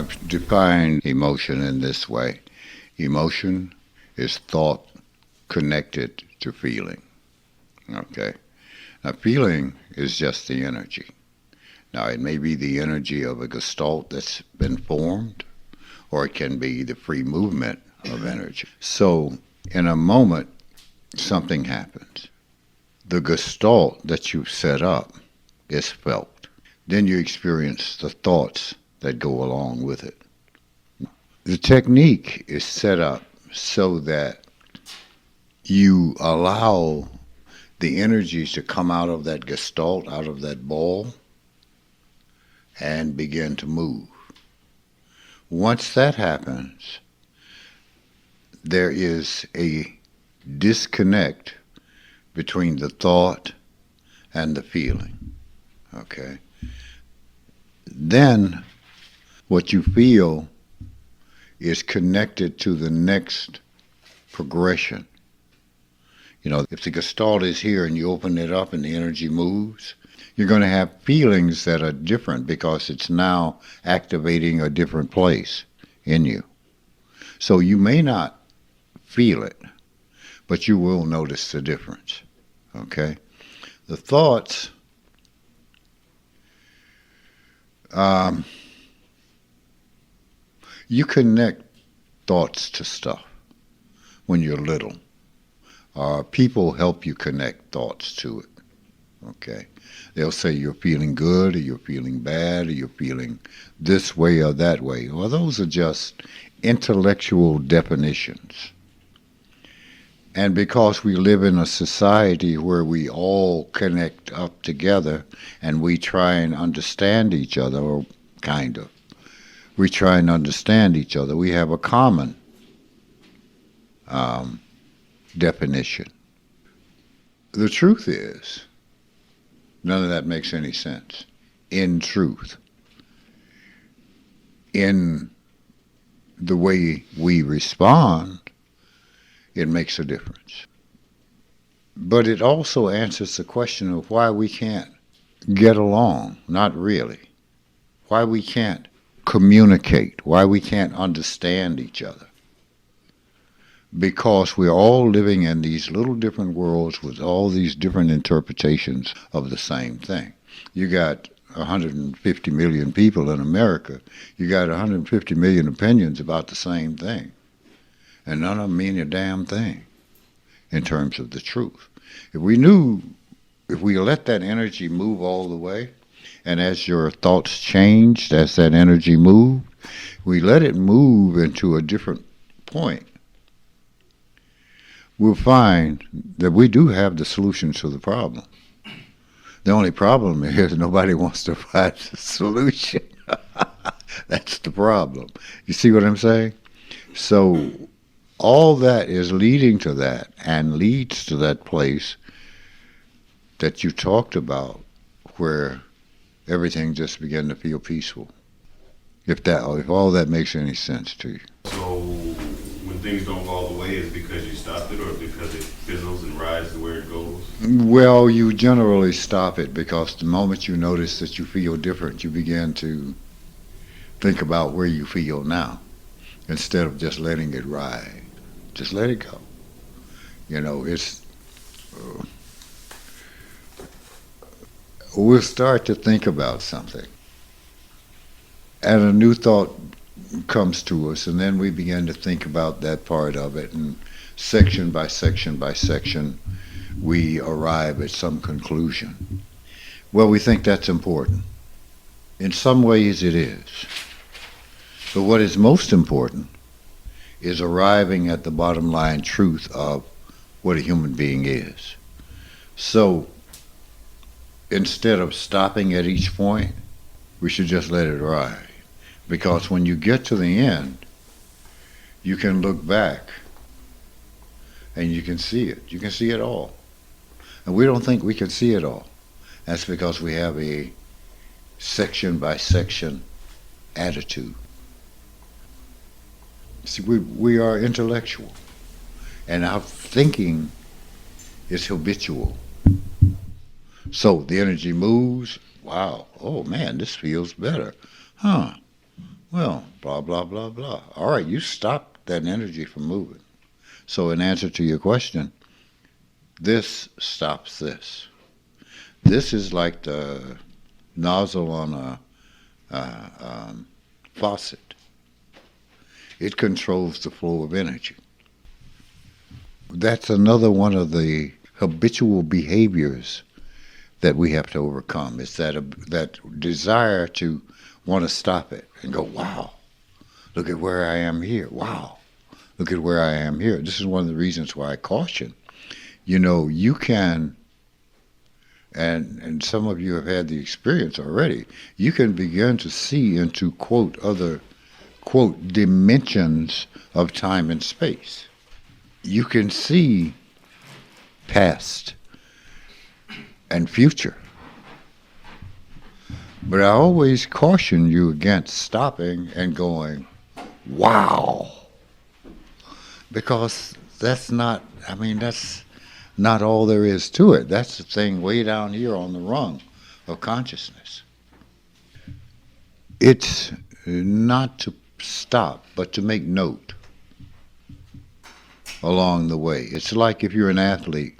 I've defined emotion in this way. Emotion is thought connected to feeling. Okay? Now, feeling is just the energy. Now, it may be the energy of a gestalt that's been formed, or it can be the free movement of energy. So, in a moment, something happens. The gestalt that you've set up is felt. Then you experience the thoughts that go along with it. The technique is set up so that you allow the energies to come out of that gestalt, out of that ball, and begin to move. Once that happens, there is a disconnect between the thought and the feeling. Okay? Then what you feel is connected to the next progression. You know, if the gestalt is here and you open it up and the energy moves, you're going to have feelings that are different because it's now activating a different place in you. So you may not feel it, but you will notice the difference. Okay? The thoughts, you connect thoughts to stuff when you're little. People help you connect thoughts to it. Okay? They'll say you're feeling good, or you're feeling bad, or you're feeling this way or that way. Well, those are just intellectual definitions. And because we live in a society where we all connect up together and we try and understand each other, or kind of, we try and understand each other, we have a common definition. The truth is, none of that makes any sense. In truth, in the way we respond, it makes a difference. But it also answers the question of why we can't get along, not really. Why we can't communicate, why we can't understand each other. Because we're all living in these little different worlds with all these different interpretations of the same thing. You got 150 million people in America. You got 150 million opinions about the same thing. And none of them mean a damn thing in terms of the truth. If we let that energy move all the way, and as your thoughts changed, as that energy moved, we let it move into a different point, we'll find that we do have the solution to the problem. The only problem is nobody wants to find the solution. That's the problem. You see what I'm saying? So all that is leading to that, and leads to that place that you talked about, where everything just began to feel peaceful. If all that makes any sense to you. So when things don't go all the way, is it because you stopped it, or because it fizzles and rides to where it goes? Well, you generally stop it because the moment you notice that you feel different, you begin to think about where you feel now, instead of just letting it ride. Just let it go. You know, we'll start to think about something, and a new thought comes to us, and then we begin to think about that part of it, and section by section by section, we arrive at some conclusion. Well, we think that's important. In some ways it is. But what is most important is arriving at the bottom line truth of what a human being is. So instead of stopping at each point, we should just let it ride. Because when you get to the end, you can look back and you can see it. You can see it all. And we don't think we can see it all. That's because we have a section by section attitude. See, we are intellectual, and our thinking is habitual. So the energy moves. Wow. Oh man, this feels better. Huh. Well, blah, blah, blah, blah. All right, you stop that energy from moving. So in answer to your question, this stops this. This is like the nozzle on a faucet. It controls the flow of energy. That's another one of the habitual behaviors that we have to overcome. It's that desire to want to stop it and go, wow, look at where I am here. Wow, look at where I am here. This is one of the reasons why I caution. You know, you can, and some of you have had the experience already, you can begin to see into, quote, other, quote, dimensions of time and space. You can see past and future. But I always caution you against stopping and going, wow. Because that's not all there is to it. That's the thing way down here on the rung of consciousness. It's not to stop, but to make note along the way. It's like if you're an athlete,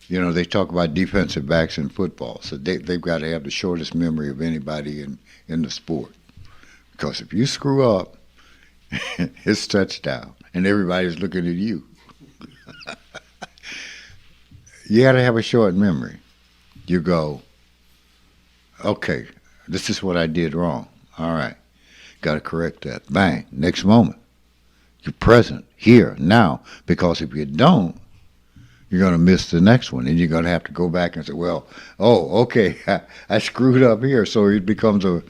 you know, they talk about defensive backs in football, so they've got to have the shortest memory of anybody in the sport. Because if you screw up, it's touchdown, and everybody's looking at you. You got to have a short memory. You go, okay, this is what I did wrong. All right, got to correct that. Bang, next moment. You're present, here, now. Because if you don't, you're going to miss the next one, and you're going to have to go back and say, well, oh, okay, I screwed up here. So it becomes a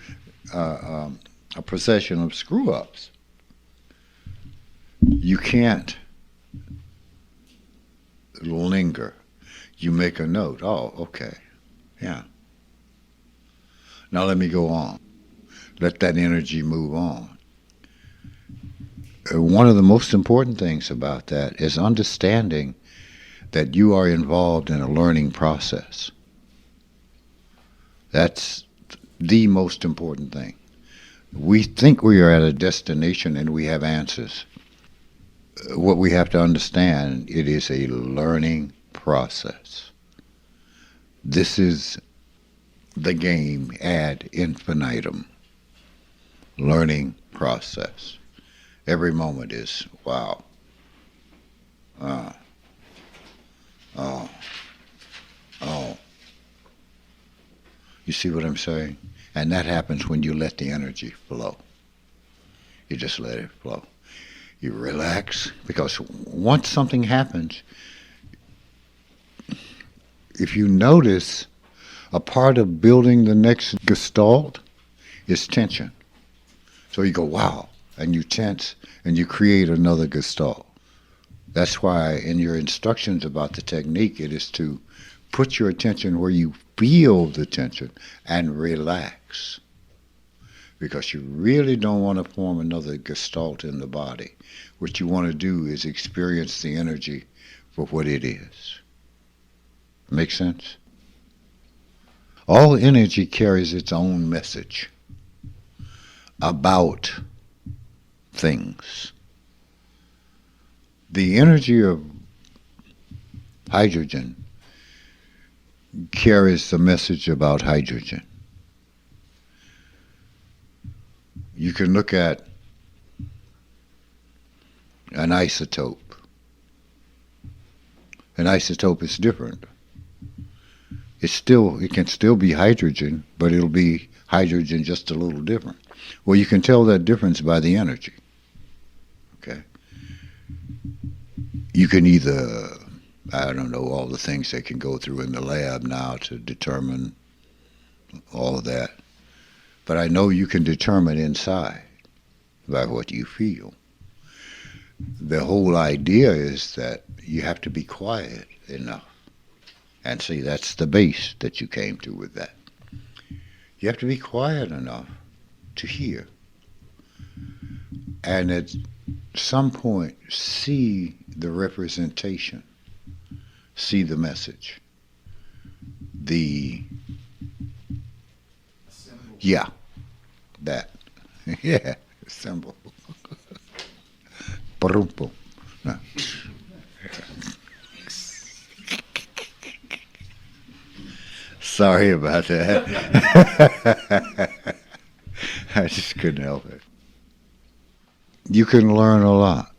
procession of screw-ups. You can't linger. You make a note. Oh, okay, yeah. Now let me go on. Let that energy move on. One of the most important things about that is understanding that you are involved in a learning process. That's the most important thing. We think we are at a destination and we have answers. What we have to understand, it is a learning process. This is the game ad infinitum. Learning process. Every moment is, wow. Oh. You see what I'm saying? And that happens when you let the energy flow. You just let it flow. You relax, because once something happens, if you notice, a part of building the next gestalt is tension. So you go, wow, and you tense, and you create another gestalt. That's why in your instructions about the technique, it is to put your attention where you feel the tension and relax. Because you really don't want to form another gestalt in the body. What you want to do is experience the energy for what it is. Make sense? All energy carries its own message about things. The energy of hydrogen carries the message about hydrogen. You can look at an isotope. An isotope is different. It can still be hydrogen, but it'll be hydrogen just a little different. Well, you can tell that difference by the energy. Okay? You can either, I don't know, all the things they can go through in the lab now to determine all of that. But I know you can determine inside by what you feel. The whole idea is that you have to be quiet enough. And see, that's the base that you came to with that. You have to be quiet enough to hear. And at some point, see the representation. See the message. Yeah, that. Yeah, symbol. Brumpo. No. Sorry about that. I just couldn't help it. You can learn a lot,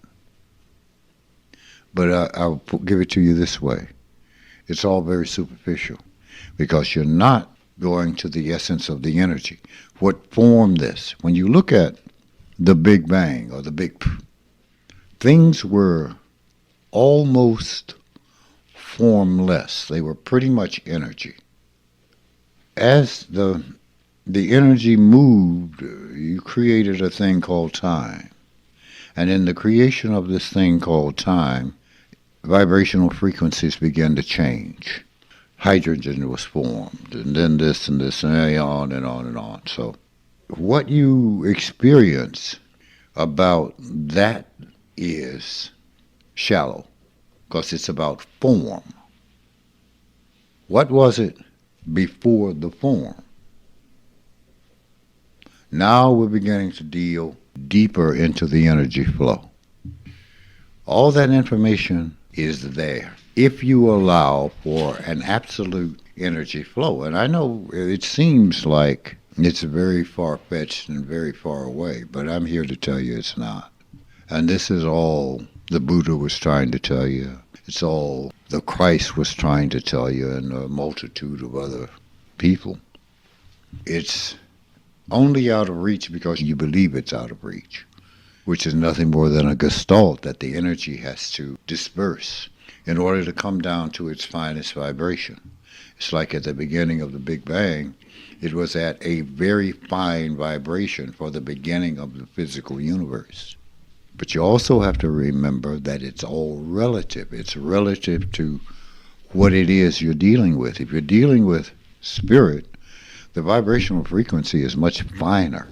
but I'll give it to you this way. It's all very superficial because you're not going to the essence of the energy. What formed this? When you look at the Big Bang or the Big, things were almost formless. They were pretty much energy. As the energy moved, you created a thing called time. And in the creation of this thing called time, vibrational frequencies began to change. Hydrogen was formed, and then this and this, and on and on and on. So what you experience about that is shallow, because it's about form. What was it before the form? Now we're beginning to deal deeper into the energy flow. All that information is there if you allow for an absolute energy flow. And I know it seems like it's very far-fetched and very far away, but I'm here to tell you it's not. And this is all the Buddha was trying to tell you. It's all the Christ was trying to tell you, and a multitude of other people. It's only out of reach because you believe it's out of reach, which is nothing more than a gestalt that the energy has to disperse in order to come down to its finest vibration. It's like at the beginning of the Big Bang, it was at a very fine vibration for the beginning of the physical universe. But you also have to remember that it's all relative. It's relative to what it is you're dealing with. If you're dealing with spirit, the vibrational frequency is much finer.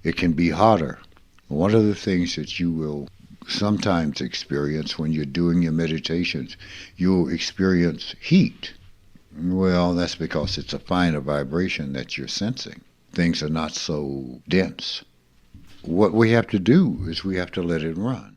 It can be hotter. One of the things that you will sometimes experience when you're doing your meditations, you'll experience heat. Well, that's because it's a finer vibration that you're sensing. Things are not so dense. What we have to do is we have to let it run.